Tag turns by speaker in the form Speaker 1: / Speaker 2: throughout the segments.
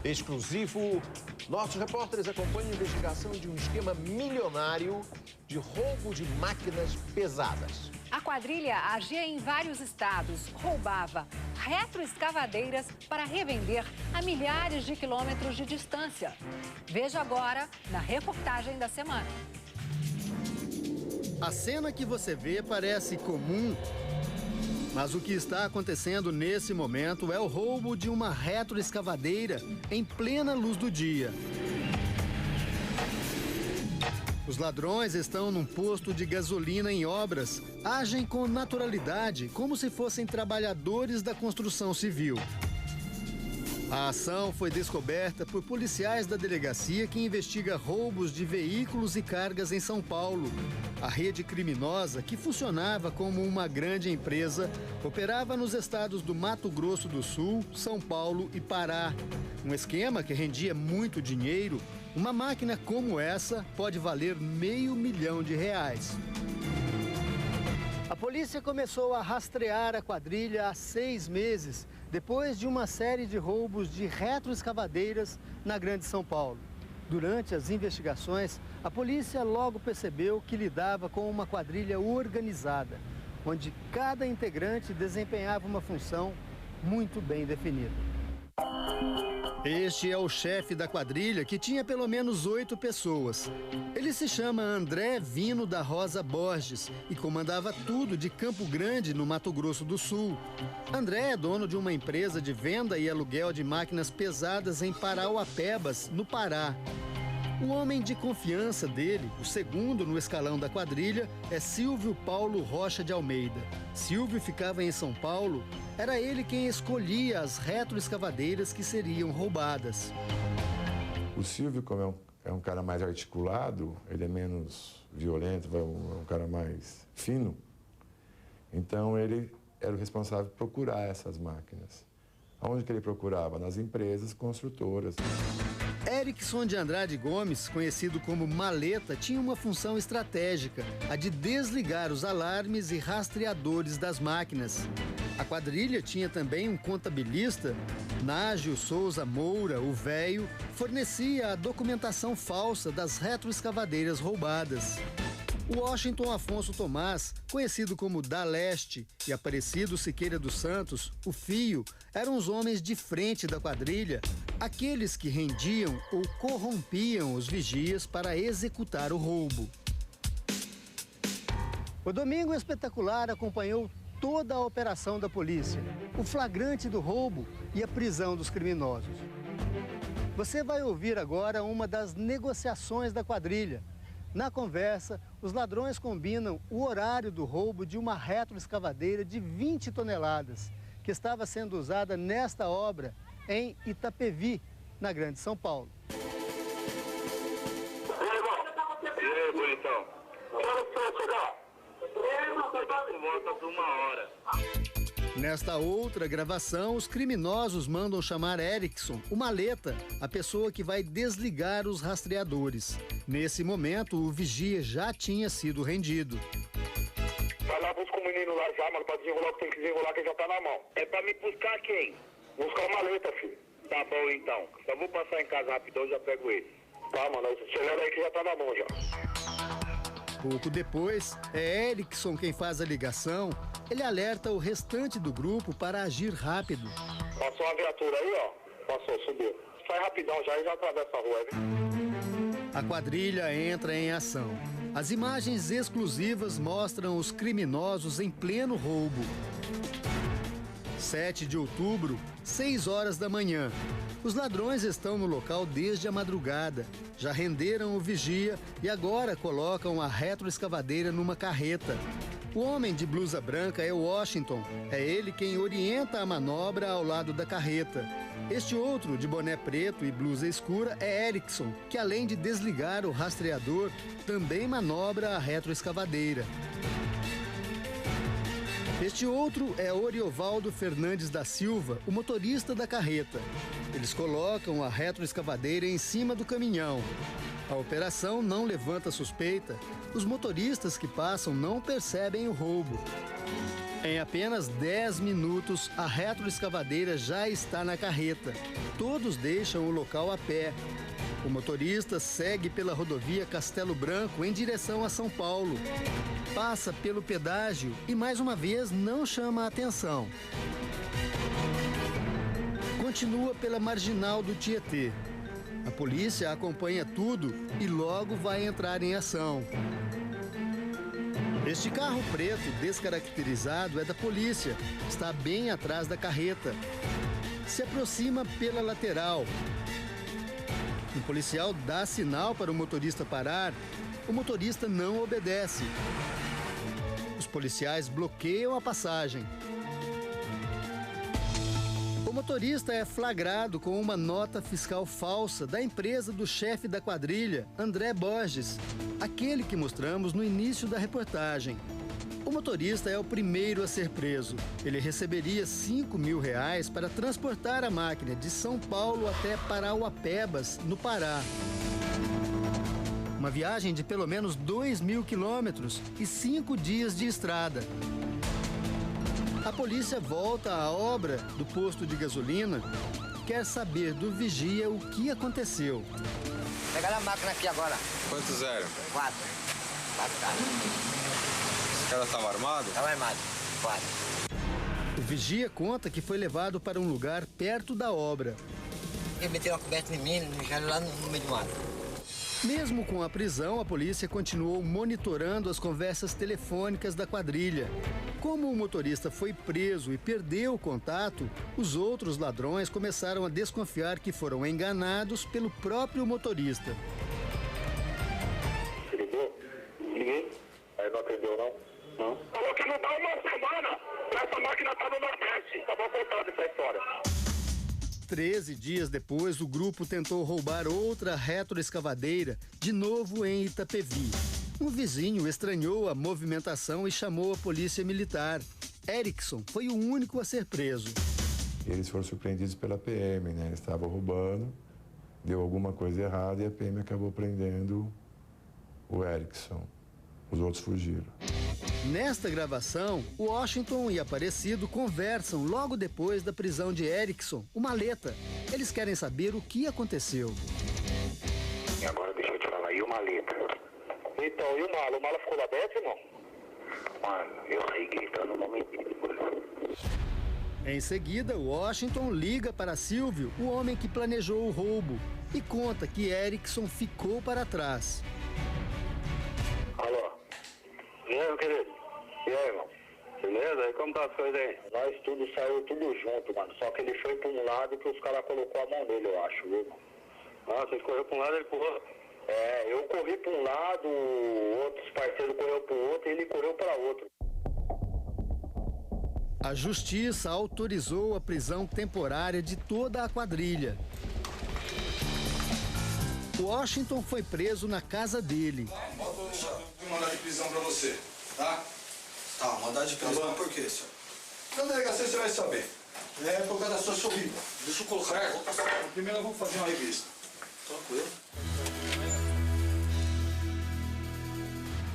Speaker 1: Exclusivo, nossos repórteres acompanham a investigação de um esquema milionário de roubo de máquinas pesadas.
Speaker 2: A quadrilha agia em vários estados, roubava retroescavadeiras para revender a milhares de quilômetros de distância. Veja agora na reportagem da semana.
Speaker 3: A cena que você vê parece comum, mas o que está acontecendo nesse momento é o roubo de uma retroescavadeira em plena luz do dia. Os ladrões estão num posto de gasolina em obras, agem com naturalidade, como se fossem trabalhadores da construção civil. A ação foi descoberta por policiais da delegacia que investiga roubos de veículos e cargas em São Paulo. A rede criminosa, que funcionava como uma grande empresa, operava nos estados do Mato Grosso do Sul, São Paulo e Pará. Um esquema que rendia muito dinheiro. Uma máquina como essa pode valer R$500 mil. A polícia começou a rastrear a quadrilha há 6 meses, depois de uma série de roubos de retroescavadeiras na Grande São Paulo. Durante as investigações, a polícia logo percebeu que lidava com uma quadrilha organizada, onde cada integrante desempenhava uma função muito bem definida. Este é o chefe da quadrilha, que tinha pelo menos 8 pessoas. Ele se chama André Vino da Rosa Borges e comandava tudo de Campo Grande, no Mato Grosso do Sul. André é dono de uma empresa de venda e aluguel de máquinas pesadas em Parauapebas, no Pará. O homem de confiança dele, o segundo no escalão da quadrilha, é Silvio Paulo Rocha de Almeida. Silvio ficava em São Paulo, era ele quem escolhia as retroescavadeiras que seriam roubadas.
Speaker 4: O Silvio, como é um cara mais articulado, ele é menos violento, é um cara mais fino, então ele era o responsável por procurar essas máquinas. Aonde que ele procurava? Nas empresas construtoras.
Speaker 3: Erickson de Andrade Gomes, conhecido como Maleta, tinha uma função estratégica, a de desligar os alarmes e rastreadores das máquinas. A quadrilha tinha também um contabilista. Nágio Souza Moura, o Véio, fornecia a documentação falsa das retroescavadeiras roubadas. O Washington Afonso Tomás, conhecido como Da Leste, e Aparecido Siqueira dos Santos, o Fio, eram os homens de frente da quadrilha, aqueles que rendiam ou corrompiam os vigias para executar o roubo. O Domingo Espetacular acompanhou toda a operação da polícia, o flagrante do roubo e a prisão dos criminosos. Você vai ouvir agora uma das negociações da quadrilha. Na conversa, os ladrões combinam o horário do roubo de uma retroescavadeira de 20 toneladas, que estava sendo usada nesta obra em Itapevi, na Grande São Paulo.
Speaker 5: E aí, bonitão? Volta por 1 hora.
Speaker 3: Nesta outra gravação, os criminosos mandam chamar Erickson, o Maleta, a pessoa que vai desligar os rastreadores. Nesse momento, o vigia já tinha sido rendido.
Speaker 5: Vai lá, busca o menino lá já, mano, pra desenrolar o que tem que desenrolar, que já tá na mão. É pra me buscar quem? Buscar o Maleta, filho. Tá bom, então. Só vou passar em casa rapidão, já pego ele. Tá, mano, acelera aí que já tá na mão já.
Speaker 3: Pouco depois, é Erickson quem faz a ligação. Ele alerta o restante do grupo para agir rápido.
Speaker 5: Passou uma viatura aí, ó. Passou, subiu. Sai rapidão já e já atravessa a rua, viu?
Speaker 3: A quadrilha entra em ação. As imagens exclusivas mostram os criminosos em pleno roubo. 7 de outubro, 6 horas da manhã. Os ladrões estão no local desde a madrugada. Já renderam o vigia e agora colocam a retroescavadeira numa carreta. O homem de blusa branca é o Washington. É ele quem orienta a manobra ao lado da carreta. Este outro, de boné preto e blusa escura, é Erickson, que além de desligar o rastreador, também manobra a retroescavadeira. Este outro é Oriovaldo Fernandes da Silva, o motorista da carreta. Eles colocam a retroescavadeira em cima do caminhão. A operação não levanta suspeita. Os motoristas que passam não percebem o roubo. Em apenas 10 minutos, a retroescavadeira já está na carreta. Todos deixam o local a pé. O motorista segue pela rodovia Castelo Branco em direção a São Paulo. Passa pelo pedágio e, mais uma vez, não chama a atenção. Continua pela marginal do Tietê. A polícia acompanha tudo e logo vai entrar em ação. Este carro preto descaracterizado é da polícia. Está bem atrás da carreta. Se aproxima pela lateral. O policial dá sinal para o motorista parar. O motorista não obedece. Os policiais bloqueiam a passagem. O motorista é flagrado com uma nota fiscal falsa da empresa do chefe da quadrilha, André Borges, aquele que mostramos no início da reportagem. O motorista é o primeiro a ser preso. Ele receberia R$5.000 para transportar a máquina de São Paulo até Parauapebas, no Pará. Uma viagem de pelo menos 2.000 quilômetros e 5 dias de estrada. A polícia volta à obra do posto de gasolina, quer saber do vigia o que aconteceu.
Speaker 6: Pegaram a máquina aqui agora.
Speaker 7: Quantos eram?
Speaker 6: 4. 4 caras.
Speaker 7: Esse cara estava armado?
Speaker 6: Estava armado. 4.
Speaker 3: O vigia conta que foi levado para um lugar perto da obra.
Speaker 6: Ele meteu uma coberta em mim, me deixaram lá no meio do mato.
Speaker 3: Mesmo com a prisão, a polícia continuou monitorando as conversas telefônicas da quadrilha. Como o motorista foi preso e perdeu o contato, os outros ladrões começaram a desconfiar que foram enganados pelo próprio motorista.
Speaker 5: Você ligou? Liguei. Aí não atendeu, não? Não. Falou que não dá uma semana. Essa máquina tá no Nordeste. Tava contando essa história.
Speaker 3: 13 dias depois, o grupo tentou roubar outra retroescavadeira, de novo em Itapevi. Um vizinho estranhou a movimentação e chamou a polícia militar. Erickson foi o único a ser preso.
Speaker 4: Eles foram surpreendidos pela PM, né? Eles estavam roubando, deu alguma coisa errada e a PM acabou prendendo o Erickson. Os outros fugiram.
Speaker 3: Nesta gravação, Washington e Aparecido conversam logo depois da prisão de Erickson, o maleta. Eles querem saber o que aconteceu.
Speaker 5: E agora deixa eu te falar, e o maleta? Então, e o mala? O mala ficou lá dentro, irmão? Mano, eu saí gritando o nome dele.
Speaker 3: Em seguida, Washington liga para Silvio, o homem que planejou o roubo, e conta que Erickson ficou para trás.
Speaker 5: Alô? E aí, meu querido? E aí, irmão? Beleza? E como tá as coisas aí? Nós tudo saiu tudo junto, mano. Só que ele foi pra um lado que os caras colocou a mão dele, eu acho, viu? Ah, vocês correram pra um lado e ele pro outro? É, eu corri pra um lado, outros parceiros correu pro outro e ele correu pra outro.
Speaker 3: A justiça autorizou a prisão temporária de toda a quadrilha. Washington foi preso na casa dele.
Speaker 8: Bota um mandado de prisão pra você, tá? Tá, mandado de prisão por quê, senhor? Na delegacia você vai saber. É por causa da sua sorrida. Deixa eu colocar. Primeiro vamos fazer uma revista. Tranquilo.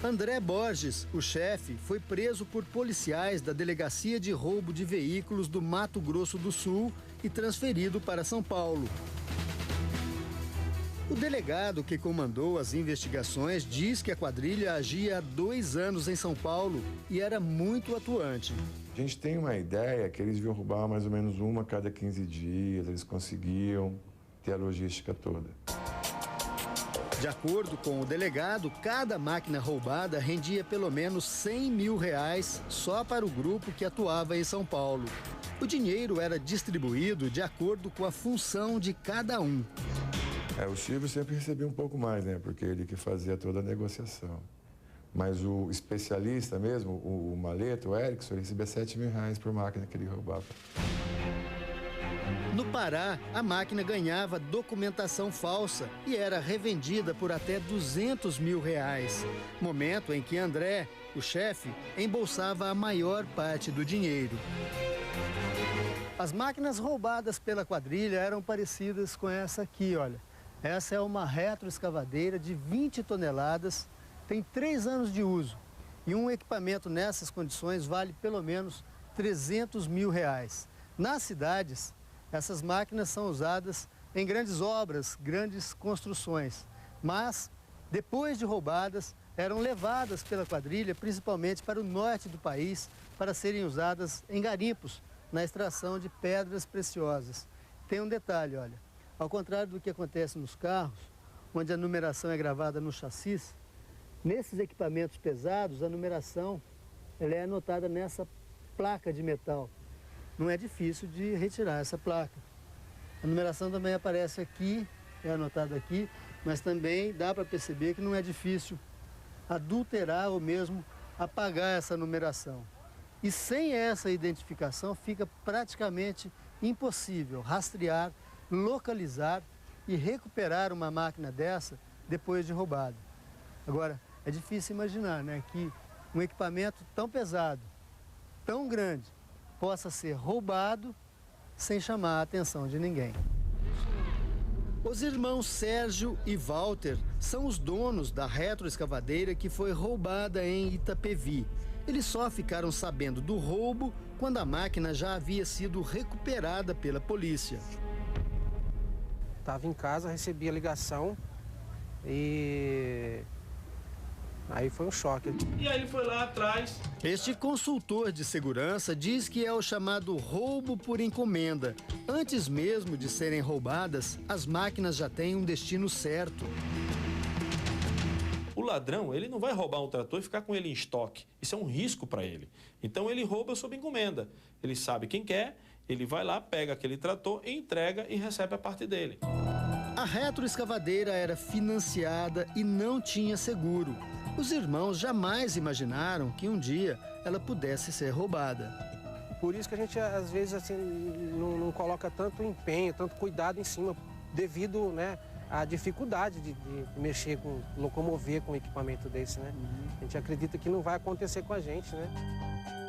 Speaker 3: André Borges, o chefe, foi preso por policiais da Delegacia de Roubo de Veículos do Mato Grosso do Sul e transferido para São Paulo. O delegado que comandou as investigações diz que a quadrilha agia há 2 anos em São Paulo e era muito atuante.
Speaker 4: A gente tem uma ideia que eles iam roubar mais ou menos uma a cada 15 dias, eles conseguiam ter a logística toda.
Speaker 3: De acordo com o delegado, cada máquina roubada rendia pelo menos R$100.000 só para o grupo que atuava em São Paulo. O dinheiro era distribuído de acordo com a função de cada um.
Speaker 4: O Silvio sempre recebia um pouco mais, né? Porque ele que fazia toda a negociação. Mas o especialista mesmo, o maleta, o Erickson, ele recebia R$7.000 por máquina que ele roubava.
Speaker 3: No Pará, a máquina ganhava documentação falsa e era revendida por até R$200.000. Momento em que André, o chefe, embolsava a maior parte do dinheiro. As máquinas roubadas pela quadrilha eram parecidas com essa aqui, olha. Essa é uma retroescavadeira de 20 toneladas, tem 3 anos de uso. E um equipamento nessas condições vale pelo menos R$300 mil. Nas cidades, essas máquinas são usadas em grandes obras, grandes construções, mas depois de roubadas, eram levadas pela quadrilha, principalmente para o norte do país, para serem usadas em garimpos, na extração de pedras preciosas. Tem um detalhe, olha, ao contrário do que acontece nos carros, onde a numeração é gravada no chassis, nesses equipamentos pesados, a numeração ela é anotada nessa placa de metal. Não é difícil de retirar essa placa. A numeração também aparece aqui, é anotada aqui, mas também dá para perceber que não é difícil adulterar ou mesmo apagar essa numeração. E sem essa identificação fica praticamente impossível rastrear, localizar e recuperar uma máquina dessa depois de roubada. Agora, é difícil imaginar, né, que um equipamento tão pesado, tão grande, possa ser roubado sem chamar a atenção de ninguém. Os irmãos Sérgio e Walter são os donos da retroescavadeira que foi roubada em Itapevi. Eles só ficaram sabendo do roubo quando a máquina já havia sido recuperada pela polícia.
Speaker 9: Estava em casa, recebi a ligação e aí foi um choque.
Speaker 10: E aí ele foi lá atrás.
Speaker 3: Este consultor de segurança diz que é o chamado roubo por encomenda. Antes mesmo de serem roubadas, as máquinas já têm um destino certo.
Speaker 10: O ladrão, ele não vai roubar um trator e ficar com ele em estoque. Isso é um risco para ele. Então ele rouba sob encomenda. Ele sabe quem quer, ele vai lá, pega aquele trator, entrega e recebe a parte dele.
Speaker 3: A retroescavadeira era financiada e não tinha seguro. Os irmãos jamais imaginaram que um dia ela pudesse ser roubada.
Speaker 9: Por isso que a gente, às vezes, assim, não coloca tanto empenho, tanto cuidado em cima, devido, né, à dificuldade de mexer com, locomover com um equipamento desse, né? A gente acredita que não vai acontecer com a gente, né?